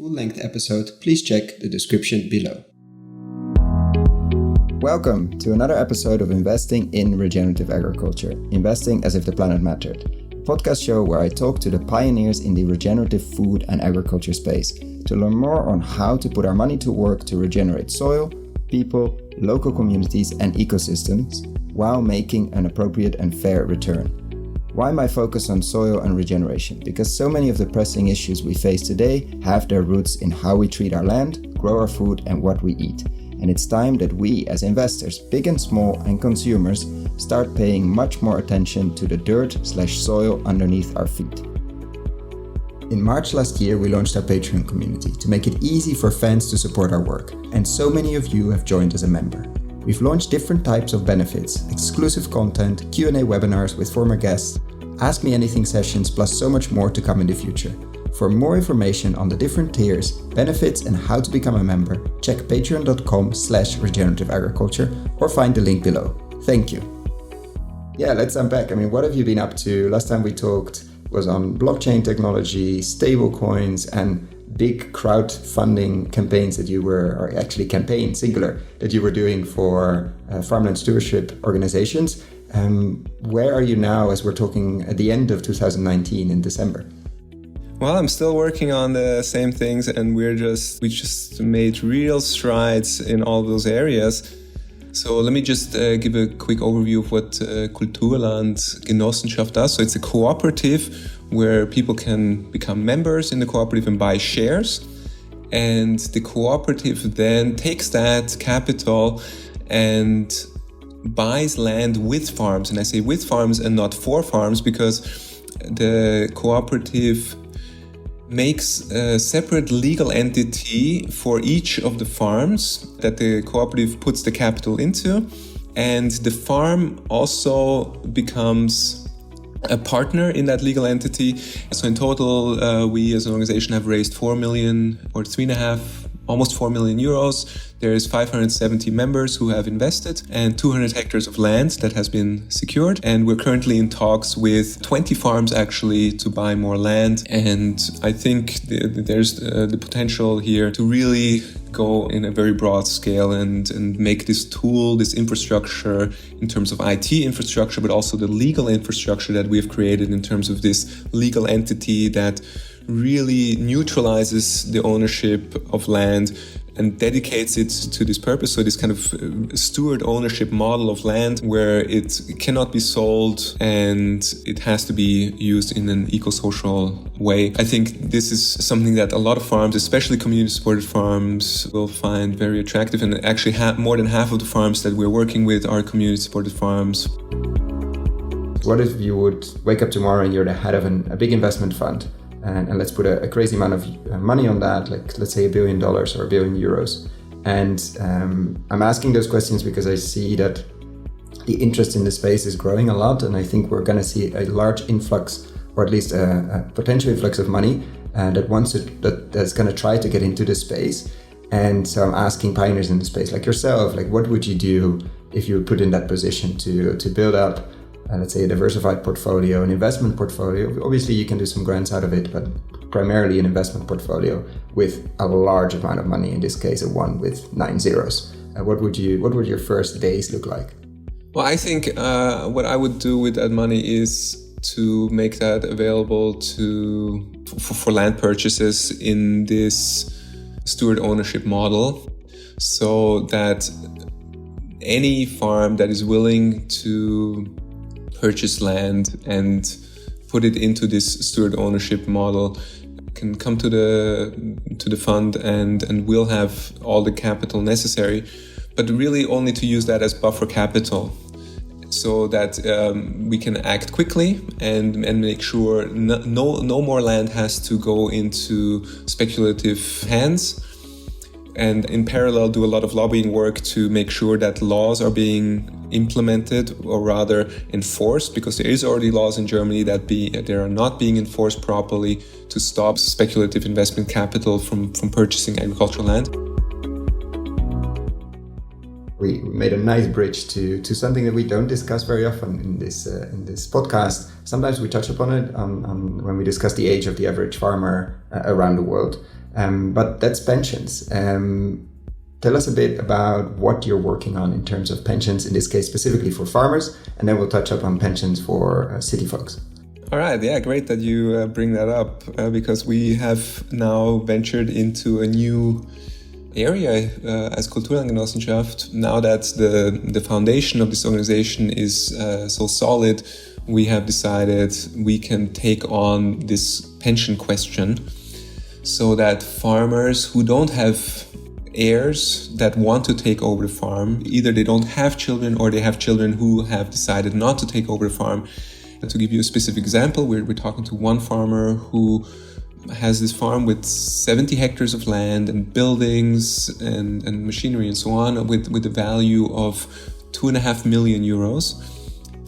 full-length episode, please check the description below. Welcome to another episode of Investing in Regenerative Agriculture, Investing as if the planet mattered, a podcast show where I talk to the pioneers in the regenerative food and agriculture space to learn more on how to put our money to work to regenerate soil, people, local communities and ecosystems while making an appropriate and fair return. Why my focus on soil and regeneration? Because so many of the pressing issues we face today have their roots in how we treat our land, grow our food and what we eat. And it's time that we as investors, big and small, and consumers start paying much more attention to the dirt/soil underneath our feet. In March last year, we launched our Patreon community to make it easy for fans to support our work. And so many of you have joined as a member. We've launched different types of benefits, exclusive content, Q&A webinars with former guests, Ask Me Anything sessions, plus so much more to come in the future. For more information on the different tiers, benefits and how to become a member, check patreon.com/regenerative agriculture or find the link below. Thank you. Yeah, let's unpack. What have you been up to? Last time we talked was on blockchain technology, stable coins and big crowdfunding campaigns that you were, or actually campaign, singular, that you were doing for Farmland Stewardship Organisations. Where are you now as we're talking at the end of 2019 in December? Well, I'm still working on the same things and we just made real strides in all those areas. So let me just give a quick overview of what Kulturland Genossenschaft does. So it's a cooperative where people can become members in the cooperative and buy shares. And the cooperative then takes that capital and buys land with farms. And I say with farms and not for farms because the cooperative makes a separate legal entity for each of the farms that the cooperative puts the capital into. And the farm also becomes a partner in that legal entity. So in total, we as an organization have raised 4 million or 3.5, almost 4 million euros. There's 570 members who have invested and 200 hectares of land that has been secured. And we're currently in talks with 20 farms actually to buy more land. And I think there's the potential here to really go in a very broad scale and make this tool, this infrastructure in terms of IT infrastructure, but also the legal infrastructure that we've created in terms of this legal entity that really neutralizes the ownership of land and dedicates it to this purpose. So this kind of steward ownership model of land where it cannot be sold and it has to be used in an eco-social way. I think this is something that a lot of farms, especially community-supported farms, will find very attractive. And actually more than half of the farms that we're working with are community-supported farms. What if you would wake up tomorrow and you're the head of a big investment fund? And let's put a crazy amount of money on that, like let's say $1 billion or €1 billion. And I'm asking those questions because I see that the interest in the space is growing a lot. And I think we're going to see a large influx, or at least a potential influx of money that's going to try to get into the space. And so I'm asking pioneers in the space like yourself, like what would you do if you were put in that position to build up let's say a diversified portfolio, an investment portfolio. Obviously you can do some grants out of it, but primarily an investment portfolio with a large amount of money, in this case a 1 with 9 zeros. What would your first days look like? Well, I think what I would do with that money is to make that available for land purchases in this steward ownership model, so that any farm that is willing to purchase land and put it into this steward ownership model can come to the fund and will have all the capital necessary, but really only to use that as buffer capital, so that we can act quickly and make sure no more land has to go into speculative hands. And in parallel do a lot of lobbying work to make sure that laws are being implemented, or rather enforced, because there is already laws in Germany that they are not being enforced properly to stop speculative investment capital from purchasing agricultural land. We made a nice bridge to something that we don't discuss very often in this podcast. Sometimes we touch upon it on when we discuss the age of the average farmer around the world. But that's pensions. Tell us a bit about what you're working on in terms of pensions, in this case specifically for farmers, and then we'll touch up on pensions for city folks. All right, yeah, great that you bring that up because we have now ventured into a new area as Kulturangenossenschaft. Now that the foundation of this organization is so solid, we have decided we can take on this pension question so that farmers who don't have heirs that want to take over the farm, either they don't have children or they have children who have decided not to take over the farm. And to give you a specific example, we're talking to one farmer who has this farm with 70 hectares of land and buildings and machinery and so on with a value of 2.5 million euros.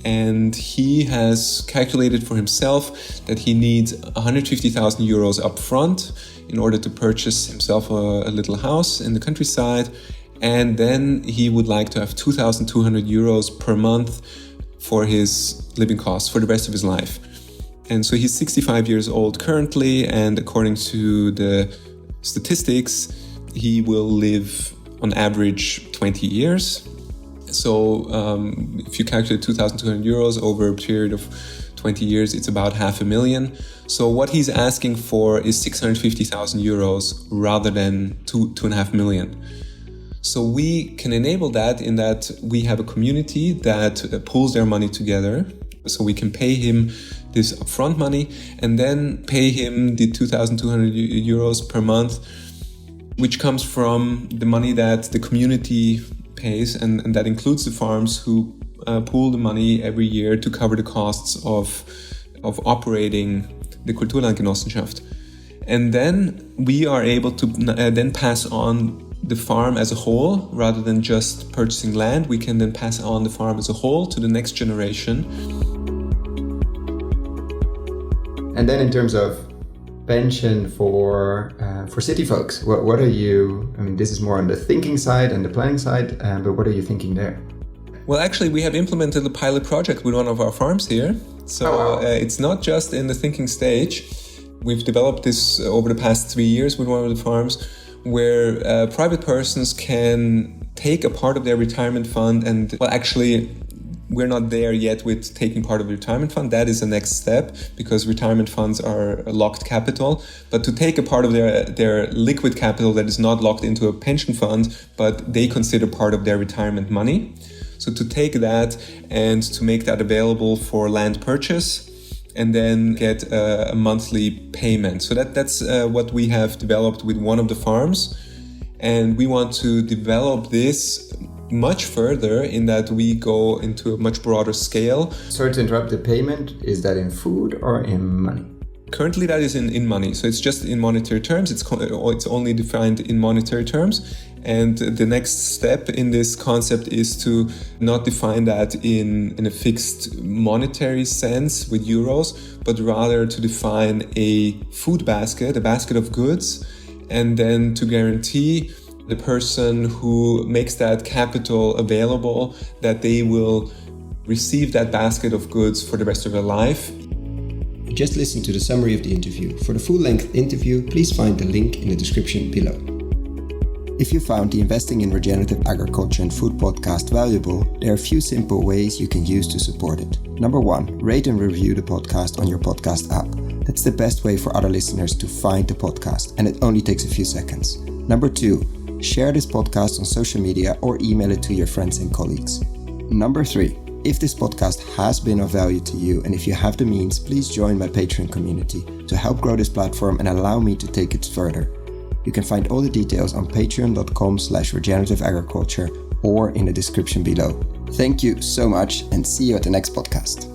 And he has calculated for himself that he needs 150,000 euros up front in order to purchase himself a little house in the countryside. And then he would like to have 2,200 euros per month for his living costs for the rest of his life. And so he's 65 years old currently, and according to the statistics, he will live on average 20 years. So if you calculate 2,200 euros over a period of 20 years, it's about 500,000. So what he's asking for is 650,000 euros rather than 2.5 million. So we can enable that in that we have a community that pools their money together. So we can pay him this upfront money and then pay him the 2,200 euros per month, which comes from the money that the community pays, and that includes the farms who pool the money every year to cover the costs of operating the Kulturlandgenossenschaft. And then we are able to then pass on the farm as a whole, rather than just purchasing land. We can then pass on the farm as a whole to the next generation. And then in terms of pension for city folks, what are you, I mean, this is more on the thinking side and the planning side, but what are you thinking there? Well, actually, we have implemented a pilot project with one of our farms here. So it's not just in the thinking stage. We've developed this over the past 3 years with one of the farms where private persons can take a part of their retirement fund and, well, actually, we're not there yet with taking part of the retirement fund. That is the next step because retirement funds are locked capital. But to take a part of their liquid capital that is not locked into a pension fund, but they consider part of their retirement money. So to take that and to make that available for land purchase and then get a monthly payment. So that's what we have developed with one of the farms. And we want to develop this much further in that we go into a much broader scale. Sorry to interrupt, the payment, is that in food or in money? Currently that is in money, so it's just in monetary terms. It's only defined in monetary terms. And the next step in this concept is to not define that in a fixed monetary sense with euros, but rather to define a food basket, a basket of goods, and then to guarantee the person who makes that capital available that they will receive that basket of goods for the rest of their life. You just listened to the summary of the interview. For the full-length interview, please find the link in the description below. If you found the Investing in Regenerative Agriculture and Food podcast valuable, there are a few simple ways you can use to support it. Number 1, rate and review the podcast on your podcast app. That's the best way for other listeners to find the podcast, and it only takes a few seconds. Number 2, share this podcast on social media or email it to your friends and colleagues. Number 3, if this podcast has been of value to you and if you have the means, please join my Patreon community to help grow this platform and allow me to take it further. You can find all the details on patreon.com/regenerativeagriculture or in the description below. Thank you so much and see you at the next podcast.